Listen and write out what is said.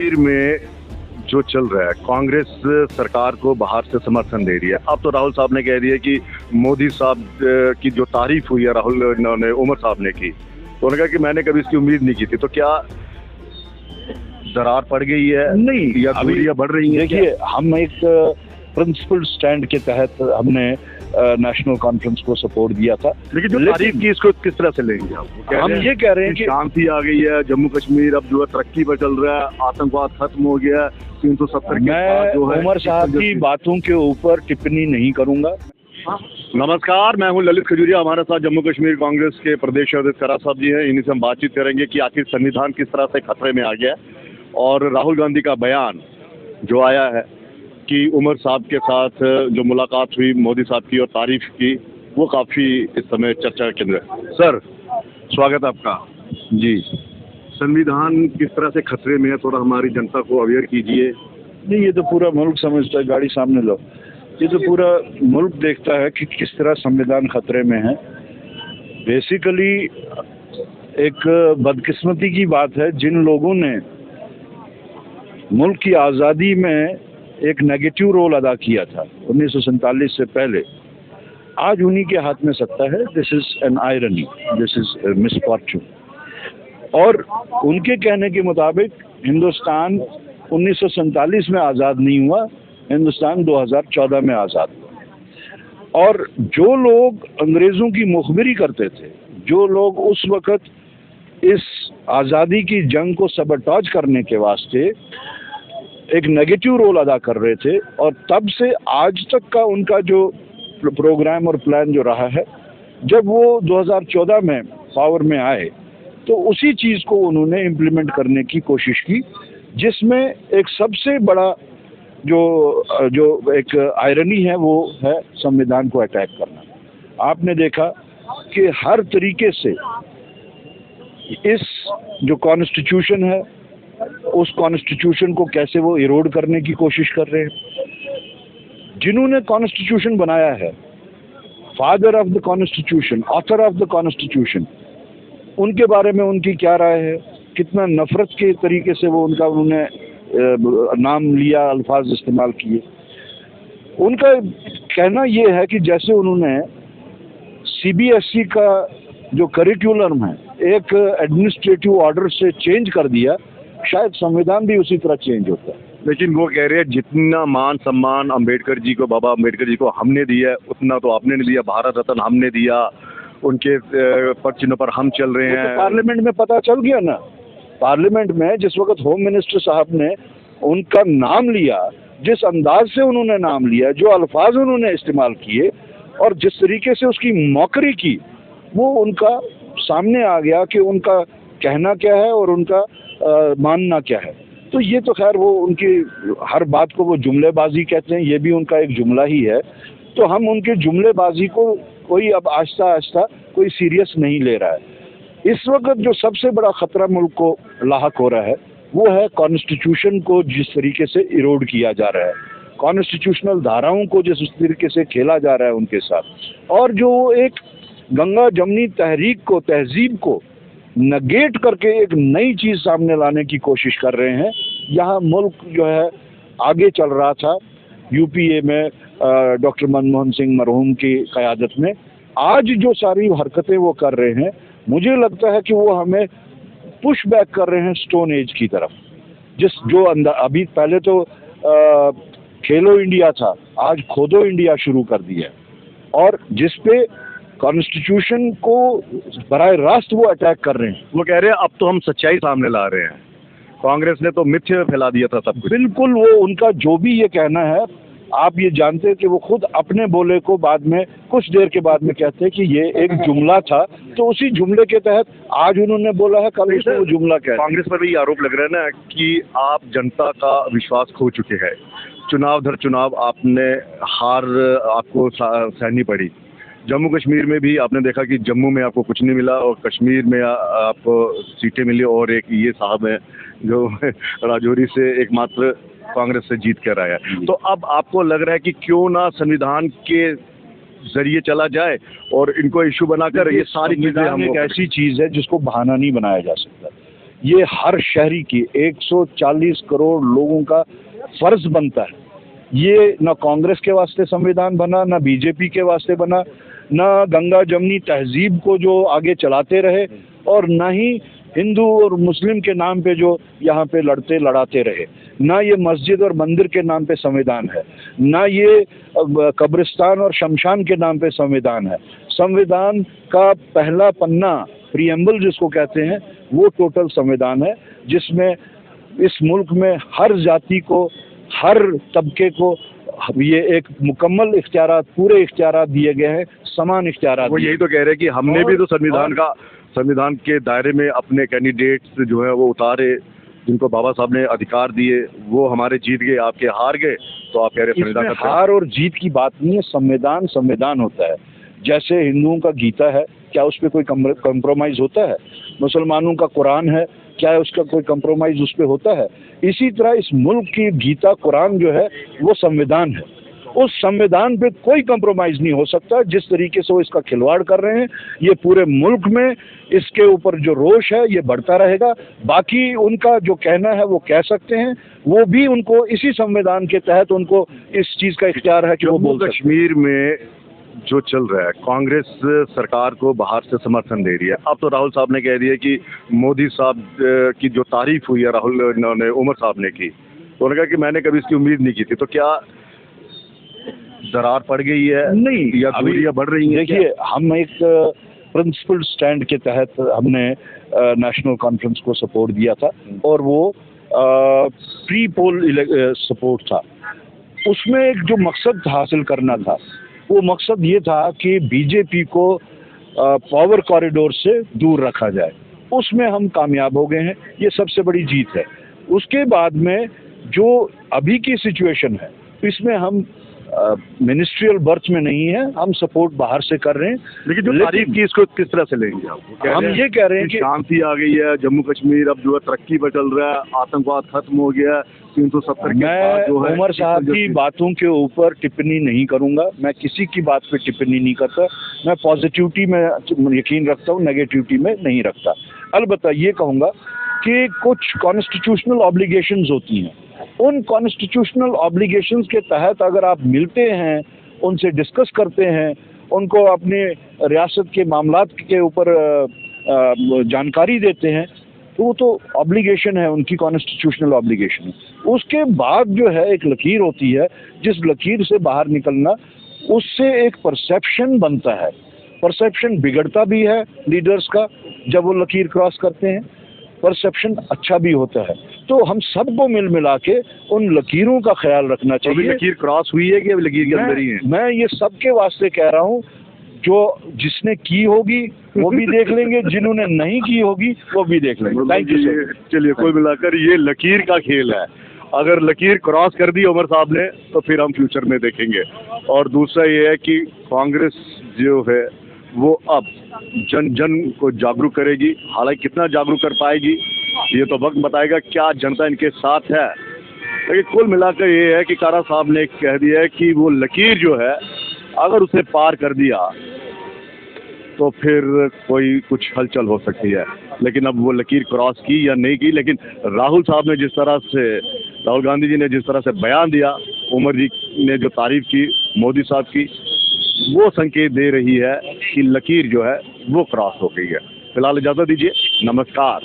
कश्मीर में जो चल रहा है, कांग्रेस सरकार को बाहर से समर्थन दे रही है। अब तो राहुल साहब ने कह दिया कि मोदी साहब की जो तारीफ हुई है राहुल ने उमर साहब ने की, तो उन्होंने कहा कि मैंने कभी इसकी उम्मीद नहीं की थी। तो क्या दरार पड़ गई है नहीं या दूरियां बढ़ रही हैं? देखिए, हम एक प्रिंसिपल स्टैंड के तहत हमने नेशनल कॉन्फ्रेंस को सपोर्ट दिया था। लेकिन जो तारीफ की, इसको किस तरह से लेंगे आप? हम ये कह रहे हैं कि शांति आ गई है, जम्मू कश्मीर अब जो है तरक्की पर चल रहा है, आतंकवाद खत्म हो गया, 370 के बाद जो है। उमर साहब की बातों के ऊपर टिप्पणी नहीं करूंगा। नमस्कार, मैं हूं ललित खजूरिया। हमारे साथ जम्मू कश्मीर कांग्रेस के प्रदेश अध्यक्ष खरा साहब जी हैं। इन्हीं से हम बातचीत करेंगे कि आखिर संविधान किस तरह से खतरे में आ गया है, और राहुल गांधी का बयान जो आया है कि उमर साहब के साथ जो मुलाकात हुई मोदी साहब की और तारीफ की, वो काफ़ी इस समय चर्चा का केंद्र है। सर, स्वागत है आपका जी। संविधान किस तरह से खतरे में है, थोड़ा हमारी जनता को अवेयर कीजिए। नहीं, ये तो पूरा मुल्क समझता है। गाड़ी सामने लो। ये तो पूरा मुल्क देखता है कि किस तरह संविधान खतरे में है। बेसिकली एक बदकिस्मती की बात है, जिन लोगों ने मुल्क की आज़ादी में एक नेगेटिव रोल अदा किया था 1947 से पहले, आज उन्हीं के हाथ में सत्ता है। This is an irony, this is misfortune. और उनके कहने के मुताबिक हिंदुस्तान 1947 में आज़ाद नहीं हुआ, हिंदुस्तान 2014 में आज़ाद हुआ। और जो लोग अंग्रेज़ों की मुखबिरी करते थे, जो लोग उस वक़्त इस आज़ादी की जंग को सबटाज करने के वास्ते एक नेगेटिव रोल अदा कर रहे थे, और तब से आज तक का उनका जो प्रोग्राम और प्लान जो रहा है, जब वो 2014 में पावर में आए तो उसी चीज़ को उन्होंने इम्प्लीमेंट करने की कोशिश की, जिसमें एक सबसे बड़ा जो एक आयरनी है वो है संविधान को अटैक करना। आपने देखा कि हर तरीके से इस जो कॉन्स्टिट्यूशन है, उस कॉन्स्टिट्यूशन को कैसे वो इरोड करने की कोशिश कर रहे हैं। जिन्होंने कॉन्स्टिट्यूशन बनाया है, father of the constitution, author of the constitution, उनके बारे में उनकी क्या राय है? कितना नफरत के तरीके से वो उन्होंने नाम लिया, अल्फाज इस्तेमाल किए। उनका कहना ये है कि जैसे उन्होंने CBSE का जो करिकुलम है एक एडमिनिस्ट्रेटिव ऑर्डर से चेंज कर दिया, शायद संविधान भी उसी तरह चेंज होता है। लेकिन वो कह रहे हैं जितना मान सम्मान अम्बेडकर जी को, बाबा अम्बेडकर जी को हमने दिया, उतना तो आपने नहीं दिया। भारत रत्न हमने दिया, उनके पद चिन्हों पर हम चल रहे हैं। तो पार्लियामेंट में पता चल गया ना। पार्लियामेंट में जिस वक्त होम मिनिस्टर साहब ने उनका नाम लिया, जिस अंदाज से उन्होंने नाम लिया, जो अल्फाज उन्होंने इस्तेमाल किए और जिस तरीके से उसकी मौकरी की, वो उनका सामने आ गया कि उनका कहना क्या है और उनका मानना क्या है। तो ये तो खैर वो उनकी हर बात को वो जुमलेबाजी कहते हैं, ये भी उनका एक जुमला ही है। तो हम उनके जुमलेबाजी को कोई अब आहिस्ता आहिस्ता कोई सीरियस नहीं ले रहा है। इस वक्त जो सबसे बड़ा खतरा मुल्क को लाहक हो रहा है वो है कॉन्स्टिट्यूशन को जिस तरीके से इरोड किया जा रहा है, कॉन्स्टिट्यूशनल धाराओं को जिस तरीके से खेला जा रहा है उनके साथ, और जो एक गंगा जमनी तहरीक को, तहजीब को नगेट करके एक नई चीज़ सामने लाने की कोशिश कर रहे हैं। यहाँ मुल्क जो है आगे चल रहा था UPA में डॉक्टर मनमोहन सिंह मरहूम की क़यादत में। आज जो सारी हरकतें वो कर रहे हैं, मुझे लगता है कि वो हमें पुश बैक कर रहे हैं स्टोन एज की तरफ। जो अभी पहले तो खेलो इंडिया था, आज खोदो इंडिया शुरू कर दिया है, और जिस पे कॉन्स्टिट्यूशन को बराह रास्त वो अटैक कर रहे हैं। वो कह रहे हैं अब तो हम सच्चाई सामने ला रहे हैं, कांग्रेस ने तो मिथ्या फैला दिया था सब कुछ। बिल्कुल, वो उनका जो भी ये कहना है, आप ये जानते हैं कि वो खुद अपने बोले को बाद में कुछ देर के बाद में कहते हैं कि ये एक जुमला था, तो उसी जुमले के तहत आज उन्होंने बोला है, कल उसने वो जुमला कहा। कांग्रेस पर भी आरोप लग रहा है ना कि आप जनता का विश्वास खो चुके हैं। चुनाव दर चुनाव आपने हार आपको सहनी पड़ी। जम्मू कश्मीर में भी आपने देखा कि जम्मू में आपको कुछ नहीं मिला और कश्मीर में आपको सीटें मिली, और एक ये साहब है जो राजौरी से एकमात्र कांग्रेस से जीत कर आया। तो अब आपको लग रहा है कि क्यों ना संविधान के जरिए चला जाए और इनको इशू बनाकर ये सारी चीजें हम। एक ऐसी चीज है जिसको बहाना नहीं बनाया जा सकता। ये हर शहरी की 140 करोड़ लोगों का फर्ज बनता है। ये ना कांग्रेस के वास्ते संविधान बना, ना बीजेपी के वास्ते बना, ना गंगा जमनी तहजीब को जो आगे चलाते रहे, और ना ही हिंदू और मुस्लिम के नाम पे जो यहाँ पे लड़ाते रहे। ना ये मस्जिद और मंदिर के नाम पे संविधान है, ना ये कब्रिस्तान और शमशान के नाम पे संविधान है। संविधान का पहला पन्ना, प्रीएम्बल जिसको कहते हैं, वो टोटल संविधान है, जिसमें इस मुल्क में हर जाति को, हर तबके को ये एक मुकम्मल इख्तियारात, पूरे इख्तियारात दिए गए हैं, समान इख्तियारात। वो यही तो कह रहे हैं कि हमने भी तो संविधान के दायरे में अपने कैंडिडेट्स जो है वो उतारे, जिनको बाबा साहब ने अधिकार दिए, वो हमारे जीत गए, आपके हार गए, तो आप कह रहे हैं संविधान का हार और जीत की बात नहीं है। संविधान संविधान होता है। जैसे हिंदुओं का गीता है, क्या उस पर कोई कंप्रोमाइज होता है? मुसलमानों का कुरान है, क्या उसका कोई कंप्रोमाइज उस पर होता है? इसी तरह इस मुल्क की गीता कुरान जो है वो संविधान है। उस संविधान पे कोई कंप्रोमाइज नहीं हो सकता। जिस तरीके से वो इसका खिलवाड़ कर रहे हैं, ये पूरे मुल्क में इसके ऊपर जो रोष है ये बढ़ता रहेगा। बाकी उनका जो कहना है वो कह सकते हैं, वो भी उनको इसी संविधान के तहत उनको इस चीज का इख्तियार है कि वो बोल सकते हैं। कश्मीर में जो चल रहा है, कांग्रेस सरकार को बाहर से समर्थन दे रही है। अब तो राहुल साहब ने कह दिया कि मोदी साहब की जो तारीफ हुई है राहुल ने, उमर साहब ने की, तो उन्होंने कहा कि मैंने कभी इसकी उम्मीद नहीं की थी। तो क्या दरार पड़ गई है? नहीं, या दूरियां बढ़ रही हैं? देखिए, हम एक प्रिंसिपल स्टैंड के तहत हमने नेशनल कॉन्फ्रेंस को सपोर्ट दिया था, और वो प्री पोल सपोर्ट था। उसमें एक जो मकसद हासिल करना था, वो मकसद ये था कि बीजेपी को पावर कॉरिडोर से दूर रखा जाए। उसमें हम कामयाब हो गए हैं, ये सबसे बड़ी जीत है। उसके बाद में जो अभी की सिचुएशन है, इसमें हम मिनिस्ट्रियल बर्थ में नहीं है, हम सपोर्ट बाहर से कर रहे हैं। लेकिन जो तारीफ की, इसको किस तरह से लेंगे आप? हम ये कह रहे हैं कि शांति आ गई है, जम्मू कश्मीर अब जो है तरक्की पर चल रहा है, आतंकवाद खत्म हो गया है, 370 के बाद जो है। उमर साहब की बातों के ऊपर टिप्पणी नहीं करूंगा। मैं किसी की बात पे टिप्पणी नहीं करता। मैं पॉजिटिविटी में यकीन रखता हूँ, नेगेटिविटी में नहीं रखता। अलबत्ता ये कहूँगा कि कुछ कॉन्स्टिट्यूशनल ऑब्लिगेशंस होती हैं, उन कॉन्स्टिट्यूशनल ऑब्लिगेशंस के तहत अगर आप मिलते हैं, उनसे डिस्कस करते हैं, उनको अपने रियासत के मामलात के ऊपर जानकारी देते हैं, तो वो तो ऑब्लिगेशन है, उनकी कॉन्स्टिट्यूशनल ऑब्लिगेशन है। उसके बाद जो है एक लकीर होती है, जिस लकीर से बाहर निकलना, उससे एक परसेप्शन बनता है। परसेप्शन बिगड़ता भी है लीडर्स का जब वो लकीर क्रॉस करते हैं, परसेप्शन अच्छा भी होता है। तो हम सबको मिल मिला के उन लकीरों का ख्याल रखना चाहिए। लकीर क्रॉस हुई है कि अभी लकीर के अंदर ही है? मैं ये सबके वास्ते कह रहा हूँ, जो जिसने की होगी वो भी देख लेंगे, जिन्होंने नहीं की होगी वो भी देख लेंगे। Thank you sir. चलिए, कुल मिलाकर ये लकीर का खेल है। अगर लकीर क्रॉस कर दी उमर साहब ने, तो फिर हम फ्यूचर में देखेंगे। और दूसरा ये है कि कांग्रेस जो है वो अब जन जन को जागरूक करेगी। हालांकि कितना जागरूक कर पाएगी ये तो वक्त बताएगा, क्या जनता इनके साथ है। लेकिन कुल मिलाकर ये है कि कारा साहब ने कह दिया है कि वो लकीर जो है अगर उसे पार कर दिया तो फिर कोई कुछ हलचल हो सकती है। लेकिन अब वो लकीर क्रॉस की या नहीं की, लेकिन राहुल साहब ने जिस तरह से, राहुल गांधी जी ने जिस तरह से बयान दिया, उमर जी ने जो तारीफ की मोदी साहब की, वो संकेत दे रही है कि लकीर जो है वो क्रॉस हो गई है। फिलहाल इजाज़त दीजिए, नमस्कार।